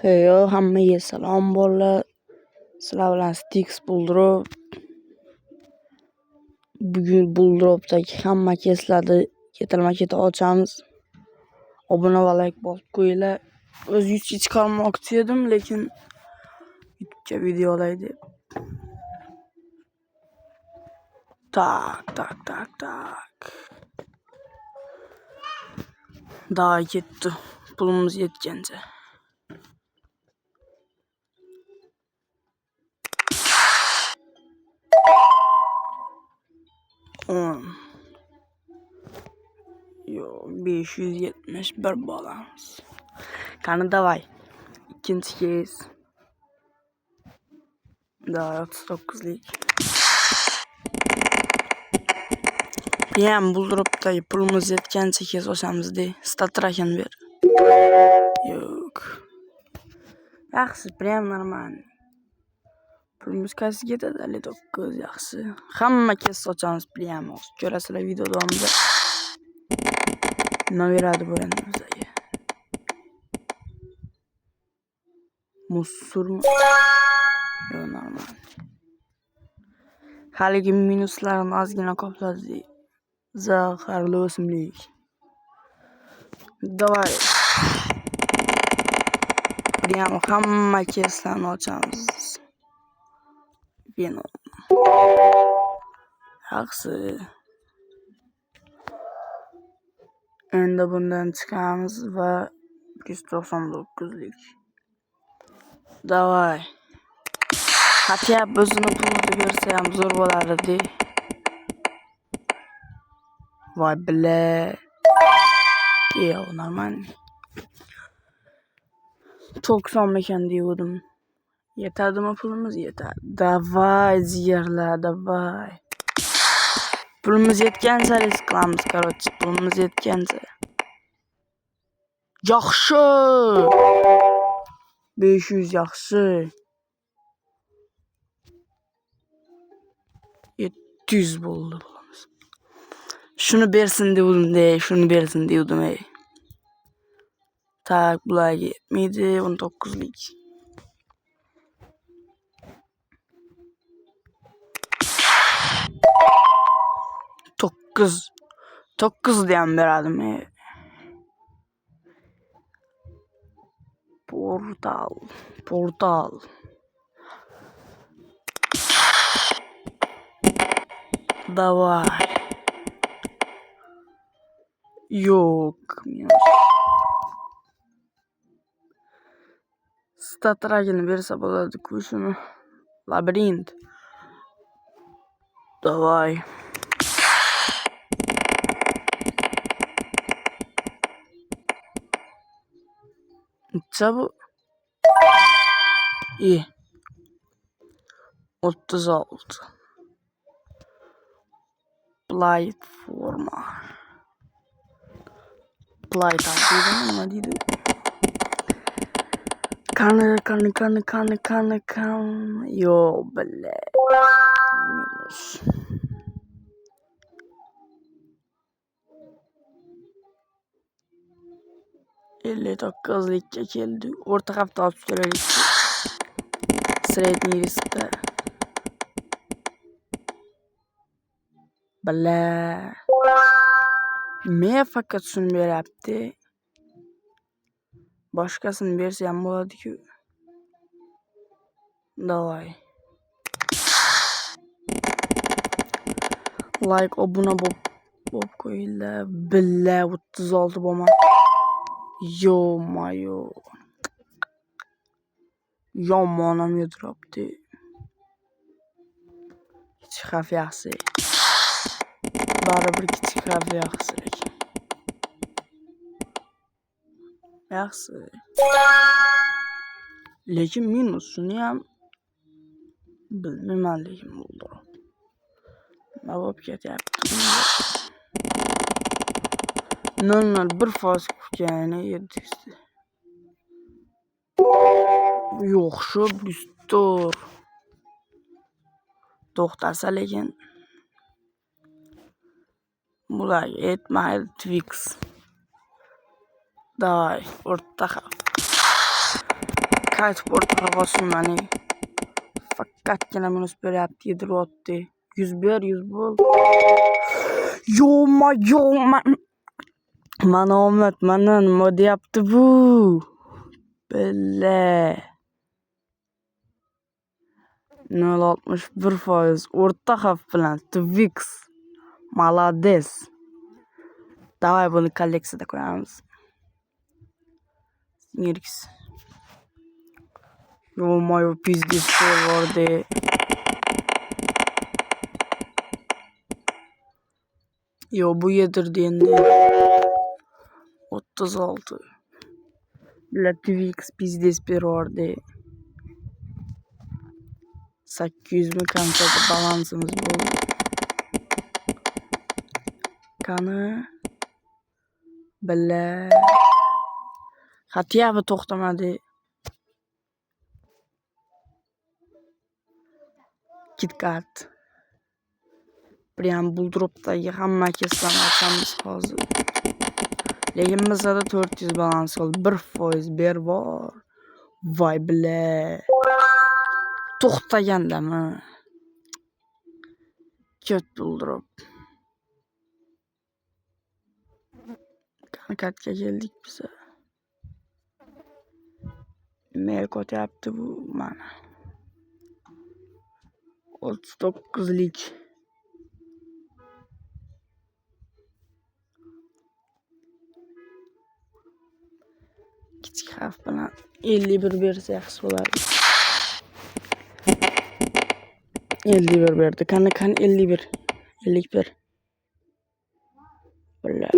Heyo, hammaga salom bolalar. Sizlar bilan Stix Buldrop. Bugun Buldropdagi hamma keslarni ketilma-ket ochamiz. Obuna va like bosib qo'yinglar. O'z YouTube'ga chiqarmoqchi edim, lekin YouTube'ga video olay deb. Tak. Daha ketdi. Pulimiz yetgancha. Yo, 571 balans. Qani davay. İkinci kez. Daha 39'lik. Prem Buldropdagi pulimiz yetgancha kes ochamiz de. Statrakan ber. Yo'q. Yaxshi, prem normal. Pulimiz qaysi ketadi? 59 yaxshi. Hamma kes ochamiz prem. Ko'rasizlar video davomida. Nima beradi bu endi bizga? Musurmi? Yo'q, normal. Haligi minuslarni ozgina qopladi. Zaharli o'simlik. Davay. Prem hamma keslarni ochamiz. Venom. Yaxshi. Endi bundan chiqamiz va 199'lik. Davay. Hatya o'zini pulini bersa ham zo'r bo'lardi. Voy bile. Yo, normal. 90 mekan dedim. Yetadimi pulimiz? Yetadi. Davay ziyarlar, davay. Pulimiz yetgancha risk qilamiz, короче. Pulimiz yetgancha. Yaxshi. 500 yaxshi. 700 bo'ldi pulimiz. Shuni bersin dedim, ey. Tak, bularga yetmaydi, 19'lik. To'qqiz ham beradim. Portal. Davay. Yo'q. Statragini bersa bo'ladi-ku shuni. Labirint. Davay. Necha bu? 36. Platforma. Nima deydi? Kan. Yo, bile. Minus. 59'likka keldi. O'rta hafta olib turaylik. Sredniy riskda. Bile. Men faqat shuni beryapti. Boshqasini bersa ham bo'ladi-ku. Davay. Like, obuna bo'p qo'yinglar. Billa 36 bo'lma. Yo. Yomonam yetirapti. Kichik xavf yaxshi. Baribir kichik xavf yaxshi. Yaxshi. Lekin minus shuni ham bilmayman, lekin bo'ldi. Nima bo'lib ketyapti? 0.1% kutgani 700. Yo'q, shu +4. To'xtasa lekin bularga yetmaydi Twix. Davay, o'rta xavf. Kiteboard havasın hani. Faqatgina minus beryapti, yediryapti. 100 bol. Yo mana omad, mana nima deyapti bu? Belle. 0,61% o'rta xavf bilan Twix. Malades. Davay buni kolleksiyada qo'yamiz. Sinirkis. Yo pizdiz vardı. Yo bu yedirdi endi. 36. La Twix pizdiz vardı. 800 mi kanka balansımız oldu. Kanı. Belle. Hatiya mı to'xtamadı. KitKat. Prям buldropdagi hamma keslarni ochamiz hozir. Lekin bizda 400 balans oldu. 1% beribor. Voy bile. To'xtagandami? Köt buldrop. Kartga keldik biz. Mail ko'tyapti bu mana. 39lik. Kichik harf bilan 51 bersa yaxshi bo'lardi. 51 berdi. Qani 51. 51. Billa.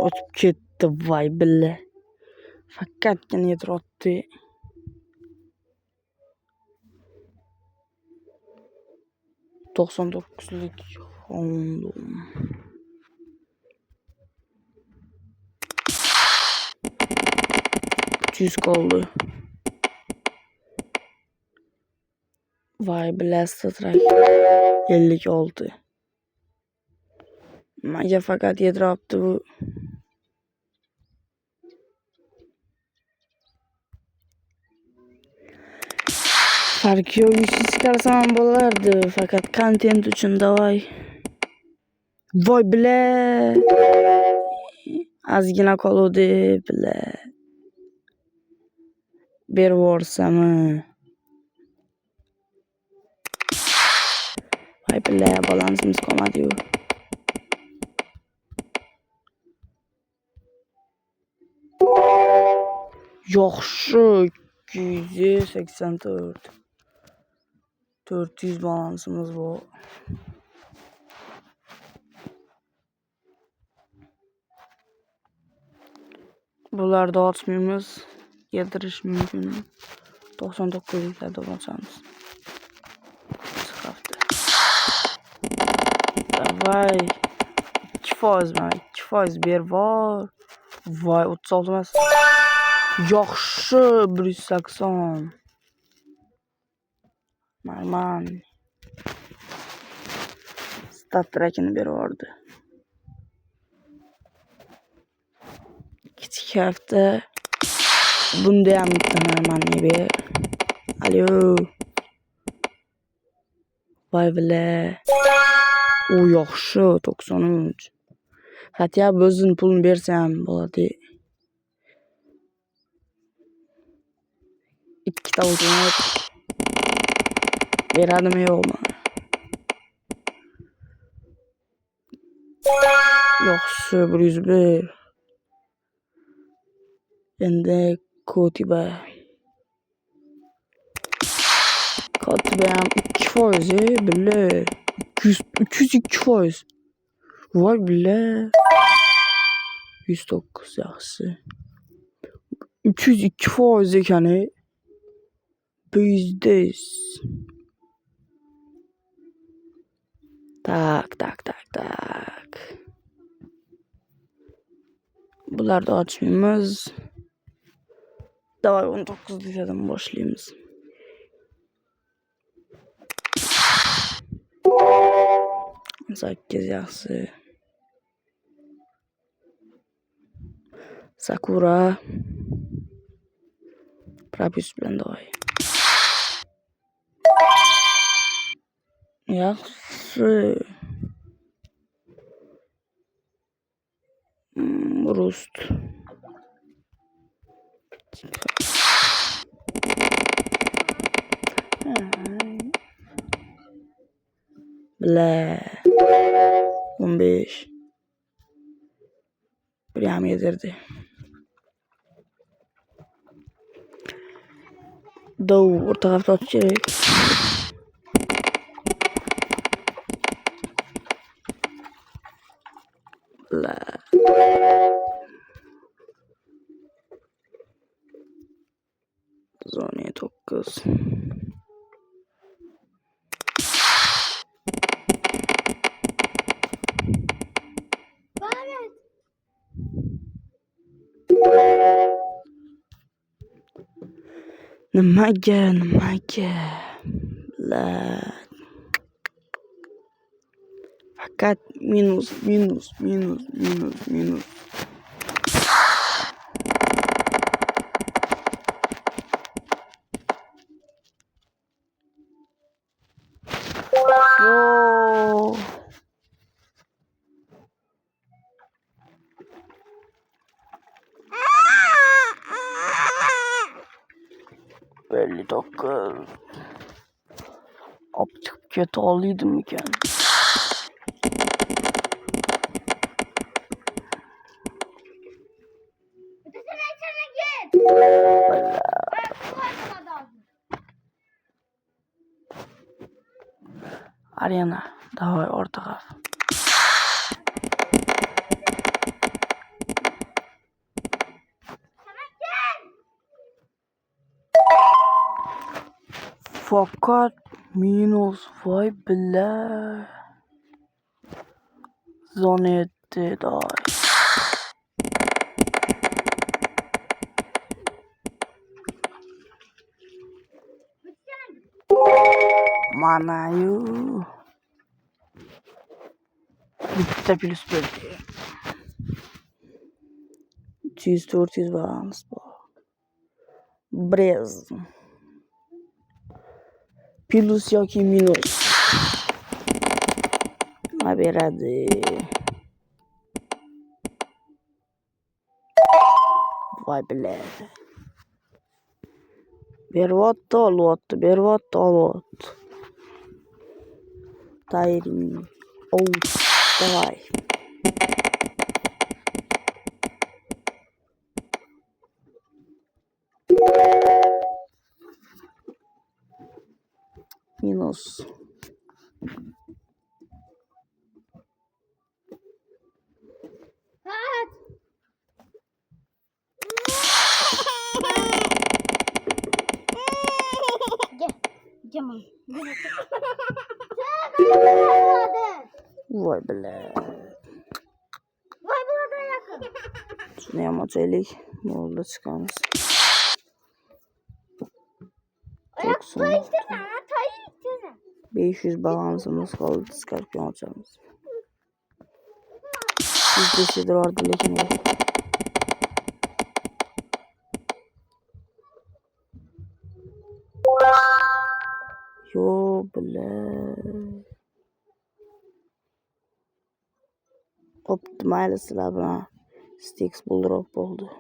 O'tib ketdi voy billa. Faqatgina yetirotdi. Doksan dokuzlik Hondom. Yüz kaldı. Vay Blaster Track 50 oldu. Maya fakat yediraptı bu. Farkı yok, işi çıkarsam bo'lardi, fakat content uchun davay. Voy bile. Ozgina qoldi bile. Bervorsami? Voy bile, balansimiz qolmadi-yu. Yaxshi 284. 400 balansımız var. Bunları da açmıyoruz. Yediriş mümkün. 99'lerde açarız. Çıkarttı. Vay. 2% mi? 2% bir var. Vay 36 mas. Yaxşı 180. Normal. Stat track'ini bir vardı. Küçük hafta. Bunda ham normal bir. Alo. Vay bile. O yaxşı 93. Hatta o'zini pulini bersam bo'ladi. İki tavuklar veradimi yo'qmi? Yaxshi 101. Endi Kotiba ham 2% bile. 302%. Vay bile. 109 yaxshi. 302% ekani. %100. Tak. Bular da açmıyoruz. Davay 19 lisadan başlayayımız. Sakkiz yaxshi. Sakura. Propus bilan davay. Yaxshi. Rust. Bla. 15. Prям yedirdi. Dov orta hafta atış kerak. Bla. Zone 9. Nimaga? La. Fakat minus. Yo. Belli dokuz. Optik kötü olduydım iken. Arena. Davay orta haf. Fakat minus vay bile. Zone etti davay. Mana yu. Bitti plus bölge. 200-400 balans bu. Brez. Plus yoki minus. Nima beradi? Voy bile. Beryapti, olyapti. Tayring. Davay. Minus. Vay bile. Şunu yapacağız. Ne oldu çıkarız. 500 balansımız kaldı. Skorpion alacağımız. %'sidir vardı lekin yok. Yo bile. Optimal sıra bana. Sticks buldrop oldu.